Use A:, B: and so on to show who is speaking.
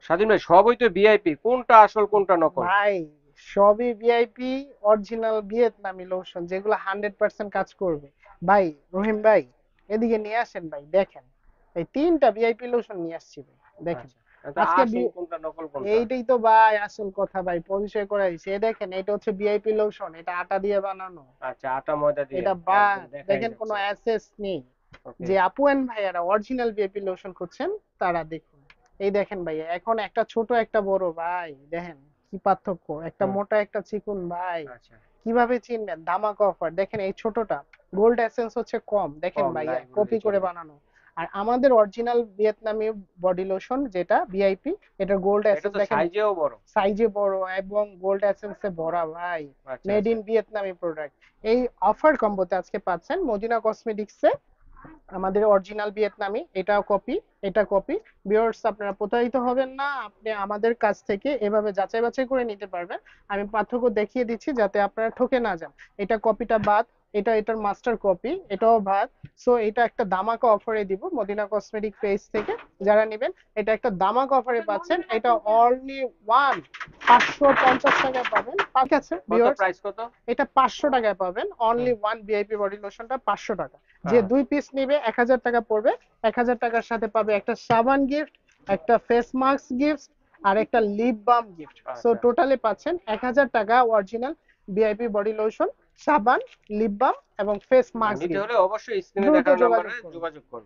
A: স্বাধীন ভাই সবই তো ভিআইপি, কোনটা আসল কোনটা নকল?
B: ভাই সবই ভিআইপি, অরিজিনাল ভিয়েতনামি লোশন যেগুলো 100% কাজ করবে। ভাই রহিম ভাই, এদিকে নিয়ে আসেন ভাই, দেখেন এই তিনটা ভিআইপি লোশন নিয়ে আসছি ভাই, দেখেন।
A: আচ্ছা, এটা
B: আজকে
A: আসল কোনটা নকল কোনটা?
B: এইটাই তো ভাই আসল কথা ভাই, পরিচয় করে দিছি। এই দেখেন, এটা হচ্ছে ভিআইপি লোশন, এটা আটা দিয়ে বানানো।
A: আচ্ছা, আটা ময়দা দিয়ে
B: এটা
A: একদম
B: বাদ
A: দেখাই
B: দেখেন, কোনো
A: যাচ্ছে।
B: অ্যাসেস নেই।
A: ওকে।
B: যে আপু এন্ড ভাইয়ারা অরিজিনাল ভিআইপি লোশন খুঁজছেন, তারা দেখুন। এই দেখেন ভাইয়া, এখন একটা ছোট একটা বড় ভাই, দেখেন কি পার্থক্য, একটা
A: হুম।
B: মোটা একটা চিকুন ভাই।
A: আচ্ছা।
B: কিভাবে চিনবেন? ধামাকা অফার দেখেন, এই ছোটটা গোল্ড এসেন্স হচ্ছে কম, দেখেন
A: কম না,
B: ভাইয়া
A: এগুলো
B: কপি
A: দিয়ে
B: করে
A: চলবে।
B: বানানো। আর আমাদের অরিজিনাল ভিয়েতনামি বডি লোশন যেটা ভিআইপি, এটা গোল্ড
A: এটা
B: এসেন্স
A: তো
B: দেখেন,
A: সাইজেও বড়।
B: সাইজে বড় এবং গোল্ড এসেন্সে ভরা ভাই।
A: আচ্ছা
B: মেড
A: আচ্ছা।
B: ইন ভিয়েতনামি প্রোডাক্ট। এই অফার কম্বোতে আজকে পাচ্ছেন মদিনা কসমেটিক্সে আমাদের অরিজিনাল ভিয়েতনামি, এটাও কপি, এটা কপি। ভিউয়ার্স আপনারা প্রতারিত হবেন না, আপনি আমাদের কাছ থেকে এভাবে যাচাই বাছাই করে নিতে পারবেন। আমি পার্থক্য দেখিয়ে দিচ্ছি যাতে আপনারা ঠকে না যান। এটা কপিটা বাদ, এটা এটার মাস্টার কপি, এটাও বাদ। সো এটা একটা দামাকা অফারে দিব মদিনা কসমেটিক পেজ থেকে, যারা নেবেন এটা একটা দামাকা অফারে পাচ্ছেন। এটা অনলি ওয়ান 550 টাকায় পাবেন, ঠিক আছে
A: কত
B: ভিউয়ার্স?
A: প্রাইস কত?
B: এটা 500 টাকায় পাবেন,
A: হুম।
B: অনলি ওয়ান ভিআইপি বডি লোশনটা 500 টাকা। যে
A: হ্যাঁ।
B: 2 পিস নিবে 1000 টাকা পড়বে। 1000 টাকার সাথে পাবে একটা সাবান গিফট, একটা ফেস মাস্ক গিফট, আর একটা লিপ বাম গিফট। সো
A: আচ্ছা।
B: টোটালে পাচ্ছেন 1000 টাকা অরিজিনাল ভিআইপি বডি লোশন, সাবান, লিপ বাম এবং ফেস
A: আর
B: মাস্ক
A: নিতে
B: গিফট।
A: হলে অবশ্যই স্ক্রিনে
B: দ্রুত
A: দেখানো
B: যোগাযোগ
A: নাম্বারে
B: করুন।
A: যোগাযোগ করবেন।